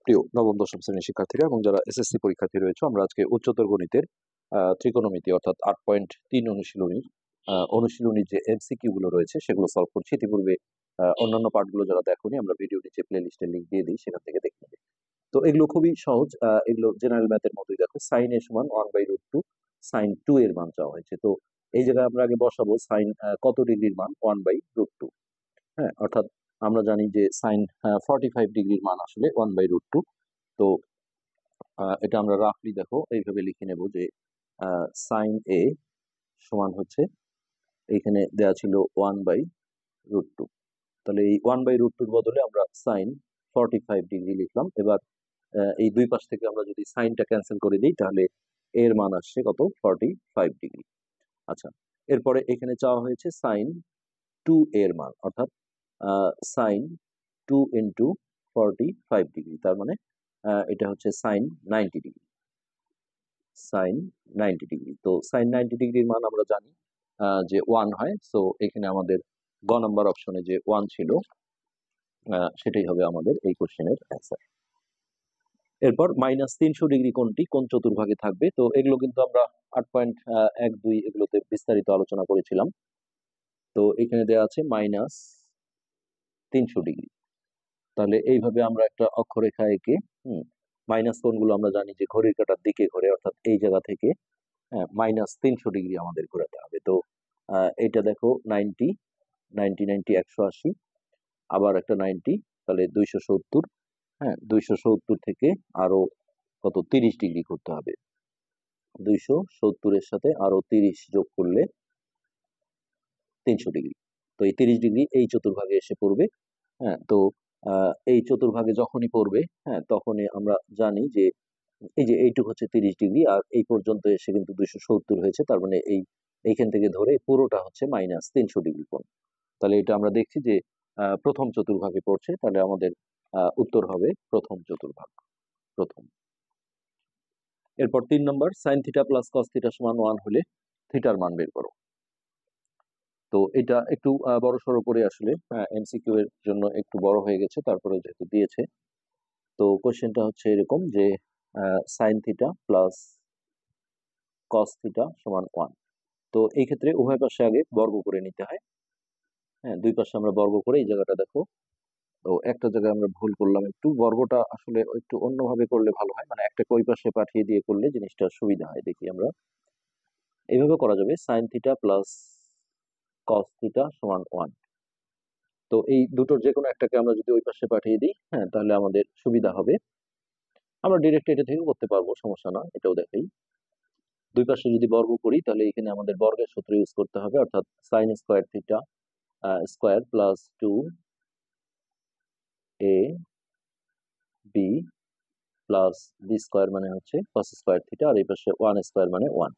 প্রিয় নবম দশম শ্রেণীর শিক্ষার্থীরা এবং যারা এসএসসি পরীক্ষার্থী রয়েছে, আমরা আজকে উচ্চতর গণিতের ত্রিকোণমিতি অর্থাৎ 8.3 অনুশীলনীর যে এমসিকিউ গুলো রয়েছে সেগুলো সলভ করছি। ইতিপূর্বে অন্যান্য পার্টগুলো যারা দেখোনি, আমরা ভিডিও নিচে প্লে লিস্টের লিঙ্ক দিয়ে দিই, সেখান থেকে দেখে নেবে। তো এগুলো খুবই সহজ, এগুলো জেনারেল ম্যাথের মতোই। দেখো, সাইন এ সমান 1/√2, সাইন 2 এর মান চাওয়া হয়েছে। তো এই জায়গায় আমরা আগে বসাবো সাইন কত ডিগ্রির মান 1/√2। হ্যাঁ, অর্থাৎ আমরা জানি যে সাইন 45 ডিগ্রির মান আসলে 1/√2। তো এটা আমরা রাফলি দেখো এইভাবে লিখে নেব যে সাইন এ সমান হচ্ছে, এইখানে দেয়া ছিল 1/√2। তাহলে এই 1/√2-র বদলে আমরা সাইন 45 ডিগ্রি লিখলাম। এবার এই দুই পাশ থেকে আমরা যদি সাইনটা ক্যান্সেল করে দিই, তাহলে এর মান আসছে কত? 45 ডিগ্রি। আচ্ছা, এরপরে এখানে চাওয়া হয়েছে সাইন 2 এর মান, অর্থাৎ সাইন 2 ইন্টু 45 ডিগ্রি, তার মানে এটা হচ্ছে সাইন 90 ডিগ্রি। Sine 90 degree. তো সাইন 90 ডিগ্রির মান আমরা জানি যে 1 হয়। সো এখানে আমাদের গ নাম্বার অপশনে যে 1 ছিল, সেটাই হবে আমাদের এই কোশ্চেনের অ্যান্সার। এরপর -300 ডিগ্রি কোণটি কোন চতুর্ভাগে থাকবে? তো এগুলো কিন্তু আমরা 8.12 এগুলোতে বিস্তারিত আলোচনা করেছিলাম। তো এখানে দেওয়া আছে -300 ডিগ্রি। তাহলে এইভাবে আমরা একটা অক্ষরেখা এঁকে মাইনাস কোণগুলো আমরা জানি যে ঘড়ির কাঁটার দিকে ঘোরে, অর্থাৎ এই জায়গা থেকে -300 ডিগ্রি আমাদের ঘোরাতে হবে। তো এটা দেখো 90 90 90 180, আবার একটা 90, তাহলে 270। হ্যাঁ, 270 থেকে আরো কত 30 ডিগ্রি করতে হবে। 270 এর সাথে আরো 30 যোগ করলে 300 ডিগ্রি। তো এই 30 ডিগ্রি এই চতুর্ভাগে এসে পড়বে। হ্যাঁ, তো এই চতুর্ভাগে যখনই পড়বে, হ্যাঁ, তখনই আমরা জানি যে এই যে এইটুকু হচ্ছে 30 ডিগ্রি, আর এই পর্যন্ত এসে কিন্তু 270 হয়েছে। তার মানে এইখান থেকে ধরে পুরোটা হচ্ছে -300 ডিগ্রি কোণ। তাহলে এটা আমরা দেখছি যে প্রথম চতুর্ভাগে পড়ছে, তাহলে আমাদের উত্তর হবে প্রথম চতুর্ভাগ, প্রথম। এরপর 3 number, sine theta plus cos theta সমান 1 হলে থিটার মান বের করো। তো এটা একটু বড় সড়ো করে আসলে এমসিকিউ এর জন্য একটু বড় হয়ে গেছে, তারপরে যেহেতু দিয়েছে। তো কোশ্চেনটা হচ্ছে এরকম যে sign theta plus cos theta সমান 1। তো এই ক্ষেত্রে উভয় পাশে আগে বর্গ করে নিতে হয়। হ্যাঁ, দুই পাশে আমরা বর্গ করে, এই জায়গাটা দেখো, তো একটা জায়গায় আমরা ভুল করলাম, একটু বর্গটা আসলে একটু অন্যভাবে করলে ভালো হয়, মানে একটা ওই পাশে পাঠিয়ে দিয়ে করলে জিনিসটা সুবিধা হয়। দেখি আমরা এইভাবে করা যাবে, sign theta plus cos theta সমান 1। তো এই দুটোর যে কোনো একটাকে আমরা যদি ওই পাশে পাঠিয়ে দিই, হ্যাঁ, তাহলে আমাদের সুবিধা হবে। আমরা ডিরেক্ট এটা থেকে করতে পারবো, সমস্যা না, এটাও দেখাই। দুই পাশে যদি বর্গ করি, তাহলে এখানে আমাদের বর্গের সূত্র ইউজ করতে হবে, অর্থাৎ sine square theta square plus 2 a b plus B square মানে হচ্ছে কস স্কোয়ার থিটা, আর এই পাশে 1 স্কোয়ার মানে 1।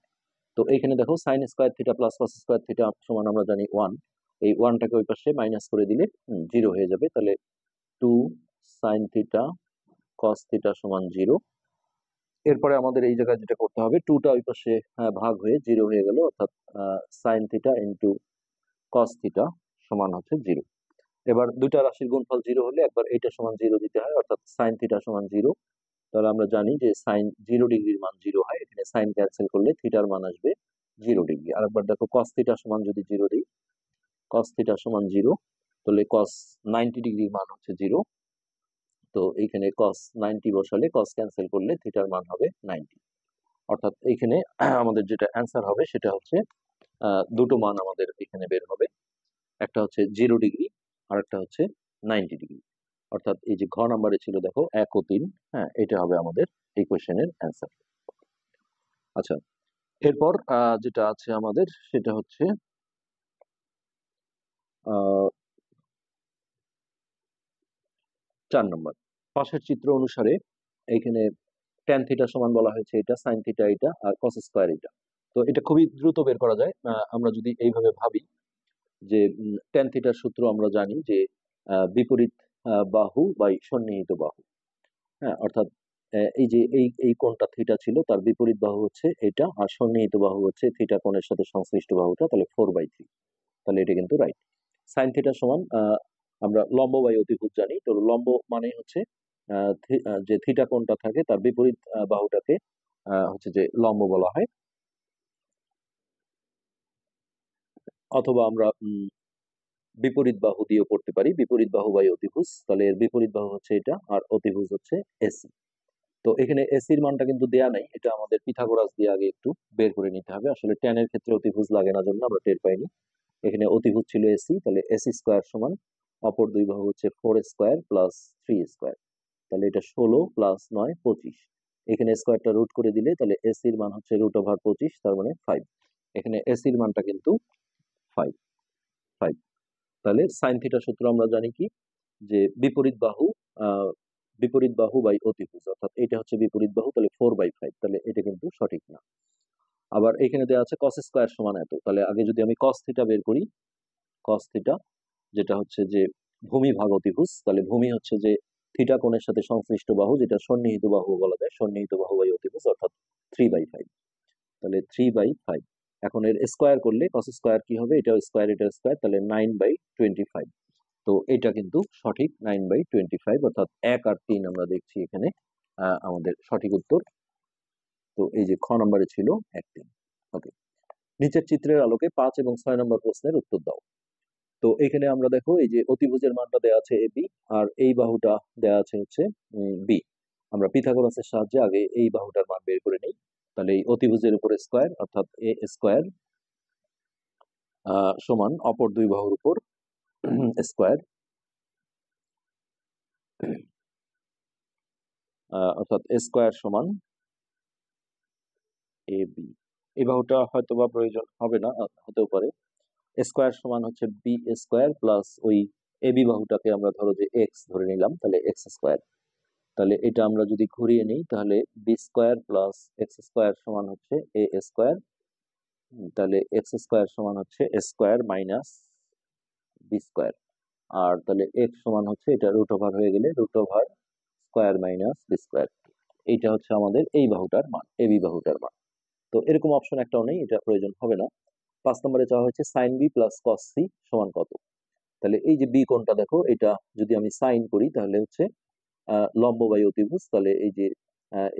তো এখানে দেখো sign square theta plus cos square theta সমান আমরা জানি 1। এই 1টাকে ওই পাশে মাইনাস করে দিলে 0 হয়ে যাবে। তাহলে 2 সাইন থিটা কস থিটা সমান 0। এরপরে আমাদের এই জায়গায় যেটা করতে হবে, 2টা ওই পাশে ভাগ হয়ে 0 হয়ে গেল, অর্থাৎ sine theta into cos theta সমান হচ্ছে 0। এবার দুইটা রাশির গুণফল 0 হলে একবার এইটা সমান 0 দিতে হয়, অর্থাৎ সাইন থিটা সমান 0। তাহলে আমরা জানি যে সাইন 0 ডিগ্রির মান 0 হয়। এখানে সাইন ক্যান্সেল করলে থিটার মান আসবে 0 ডিগ্রি। আরেকবার দেখো, কস থিটা সমান যদি 0 দিই, কস থিটা সমান 0, তাহলে কস 90 ডিগ্রির মান হচ্ছে 0। তো এইখানে কস 90 বসালে কস ক্যান্সেল করলে থিটার মান হবে 90। অর্থাৎ এইখানে আমাদের যেটা অ্যান্সার হবে সেটা হচ্ছে দুটো মান আমাদের এখানে বের হবে, একটা হচ্ছে 0 ডিগ্রি আর একটা হচ্ছে 90 ডিগ্রি। অর্থাৎ এই যে ঘ নাম্বারে ছিল দেখো 1 ও 3, হ্যাঁ, এটা হবে আমাদের এই কোয়েশ্চেনের অ্যান্সার। আচ্ছা, এরপর যেটা আছে আমাদের সেটা হচ্ছে 4 নম্বর, পাশের চিত্র অনুসারে এইখানে ট্যান থিটা সমান বলা হয়েছে এটা, সাইন থিটা এটা, আর কস স্কোয়ার এটা। তো এটা খুবই দ্রুত বের করা যায়। আমরা যদি এইভাবে ভাবি যে ট্যান থিটার সূত্র আমরা জানি যে বিপরীত বাহু বাই সন্নিহিত বাহু। হ্যাঁ, অর্থাৎ এই যে এই কোণটা থিটা ছিল, তার বিপরীত বাহু হচ্ছে এটা, আর সন্নিহিত বাহু হচ্ছে থিটা কোণের সাথে সংশ্লিষ্ট বাহুটা, তাহলে 4/3। তাহলে এটা কিন্তু রাইট। সাইন থিটা সমান আমরা লম্ব বাই অতিভুজ জানি, তো লম্ব মানে হচ্ছে যে থিটা কোণটা থাকে তার বিপরীত বাহুটাকে হচ্ছে যে লম্ব বলা হয়, অথবা আমরা বিপরীত বাহু দিয়েও করতে পারি, বিপরীত বাহু বাই অতিভুজ। তাহলে এর বিপরীত বাহু হচ্ছে এটা, আর অতিভুজ হচ্ছে এসি। তো এখানে এসির মানটা কিন্তু দেয়া নাই, এটা আমাদের পিথাগোরাস দিয়ে আগে একটু বের করে নিতে হবে। আসলে ট্যানের ক্ষেত্রে অতিভুজ লাগে না জন্য আমরা টের পাইনি। এখানে অতিভুজ ছিল এসি, তাহলে এসি স্কোয়ার সমান অপর দুই বাহু হচ্ছে 4 স্কোয়ার প্লাস 3 স্কোয়ার। তাহলে এটা 16 প্লাস 9 25। এখানে স্কোয়ারটা রুট করে দিলে তাহলে এসির মান হচ্ছে √25, তার মানে 5। এখানে এসির মানটা কিন্তু 5 5। তাহলে সাইন থিটা সূত্র আমরা জানি কি, যে বিপরীত বাহু বাই অতিভুজ, অর্থাৎ এটা হচ্ছে বিপরীত বাহু, তাহলে 4/5। তাহলে এটা কিন্তু সঠিক না। আবার এখানে দেওয়া আছে কস স্কোয়ার সমান এত। তাহলে আগে যদি আমি কস থিটা বের করি, কস থিটা যেটা হচ্ছে যে ভূমি ভাগ অতিভুজ, তাহলে ভূমি হচ্ছে যে থিটা কোণের সাথে সংশ্লিষ্ট বাহু, যেটা সন্নিহিত বাহু বলা যায়, সন্নিহিত বাহু বাই অতিভুজ, অর্থাৎ 3/5। তাহলে 3/5। এখন এর স্কোয়ার করলে কস স্কোয়ার কি হবে, এটাও স্কোয়ার এটাও স্কোয়ার, তাহলে 9/25। তো এটা কিন্তু সঠিক, 9/25, অর্থাৎ 1 আর 3 আমরা দেখছি এখানে আমাদের সঠিক উত্তর। তো এই যে খ নম্বরে ছিল 1 3। ওকে, নিচের চিত্রের আলোকে 5 এবং 6 নম্বর প্রশ্নের উত্তর দাও। তো এখানে আমরা দেখো এই যে অতিভুজের মানটা দেওয়া আছে এবি, আর এই বাহুটা দেওয়া আছে হচ্ছে বি। আমরা পিথাগোরাসের সাহায্যে আগে এই বাহুটার মান বের করে নিই। তাহলে এই অতিভুজের উপরে স্কোয়ার, অর্থাৎ এ স্কোয়ার সমান অপর দুই বাহুর উপর স্কোয়ার, অর্থাৎ স্কোয়ার সমান এ বি। এই বাহুটা হয়তো বা প্রয়োজন হবে না, হতেও পারে। স্কোয়ার সমান হচ্ছে বি স্কোয়ার প্লাস ওই এবি বাহুটাকে আমরা ধরো যে এক্স ধরে নিলাম, তাহলে এক্স স্কোয়ার। তাহলে এটা আমরা যদি ঘুরিয়ে নিই, তাহলে B square plus X square সমান হচ্ছে এ স্কোয়ার। তাহলে এক্স স্কোয়ার সমান হচ্ছে স্কোয়ার মাইনাস বি স্কোয়ার। আর তাহলে এক্স সমান হচ্ছে এটা রুট ওভার হয়ে গেলে √, স্কোয়ার মাইনাস বি স্কোয়ার। এইটা হচ্ছে আমাদের এই বাহুটার মান, এবি বাহুটার মান। তো এরকম অপশন একটাও নেই, এটা প্রয়োজন হবে না। 5 নম্বরে চাওয়া হয়েছে sine B plus cos C সমান কত। তাহলে এই যে বি কোণটা দেখো, এটা যদি আমি সাইন করি তাহলে হচ্ছে লম্ব বাই অতিভুজ। তাহলে এই যে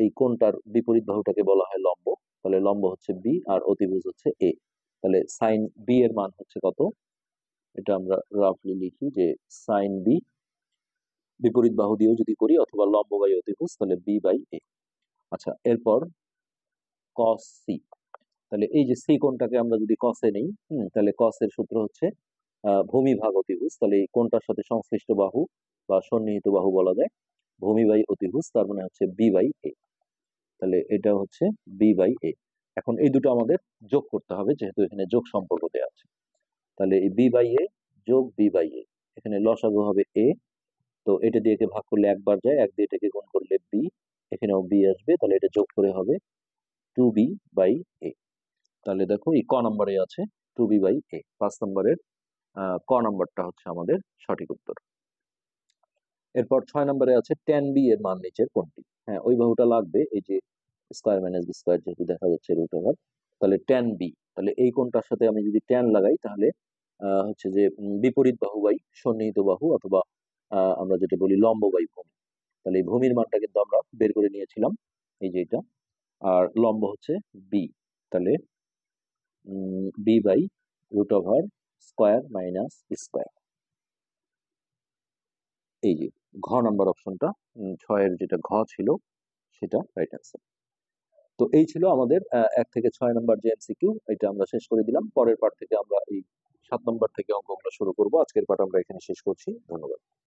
এই কোণটার বিপরীত বাহুটাকে বলা হয় লম্ব। তাহলে লম্ব হচ্ছে বি আর অতিভুজ হচ্ছে এ। তাহলে সাইন বি এর মান হচ্ছে কত, এটা আমরা রাফলি লিখি যে সাইন বি বিপরীত বাহু দিয়েও যদি করি অথবা লম্ব বাই অতিভুজ, তাহলে বি বাই এ। আচ্ছা, এরপর কস সি। তাহলে এই যে সি কোণটাকে আমরা যদি কসে নেই, তাহলে কসের সূত্র হচ্ছে ভূমি ভাগ অতিভুজ। তাহলে এই কোণটার সাথে সংশ্লিষ্ট বাহু বা সন্নিহিত বাহু বলা যায় ভূমি বাই অতিভুজ, তার মানে হচ্ছে বি বাই এ। তাহলে এটা হচ্ছে বি বাই এ। এখন এই দুটো আমাদের যোগ করতে হবে, যেহেতু এখানে যোগ সম্পর্ক দেওয়া আছে। তাহলে এই বি বাই এ যোগ বি বাই এ, এখানে লসাগু হবে এ। তো এটা দিয়ে ভাগ করলে একবার যায়, এক দিয়ে এটাকে গুণ করলে বি, এখানেও বি আসবে, তাহলে এটা যোগ করে হবে 2b বাই এ। তাহলে দেখো এই ক নম্বরে আছে 2b বাই এ। 5 নম্বরের ক নম্বরটা হচ্ছে আমাদের সঠিক উত্তর। এরপর 6 নম্বরে আছে tan b এর মান নিচের কোনটি। হ্যাঁ, ওই বাহুটা লাগবে, এই যে স্কোয়ার মাইনাস বি স্কোয়ার যেহেতু দেখা যাচ্ছে √, তাহলে tan b। তাহলে এই কোণটার সাথে আমি যদি tan লাগাই, তাহলে হচ্ছে যে বিপরীত বাহু বাই সন্নিহিত বাহু, অথবা আমরা যেটা বলি লম্ব বাই ভূমি। তাহলে এই ভূমির মানটা কিন্তু আমরা বের করে নিয়েছিলাম, এই যে এটা। আর লম্ব হচ্ছে বি, তাহলে B by √, square minus square. এই যে ঘ নাম্বার অপশনটা, 6 যেটা ঘ ছিল সেটা রাইট অ্যান্সার। তো এই ছিল আমাদের 1 থেকে 6 নম্বর যে এমসিকিউ, এটা আমরা শেষ করে দিলাম। পরের পার্ট থেকে আমরা এই 7 নম্বর থেকে অঙ্কগুলো শুরু করব। আজকের পার্ট আমরা এখানে শেষ করছি। ধন্যবাদ।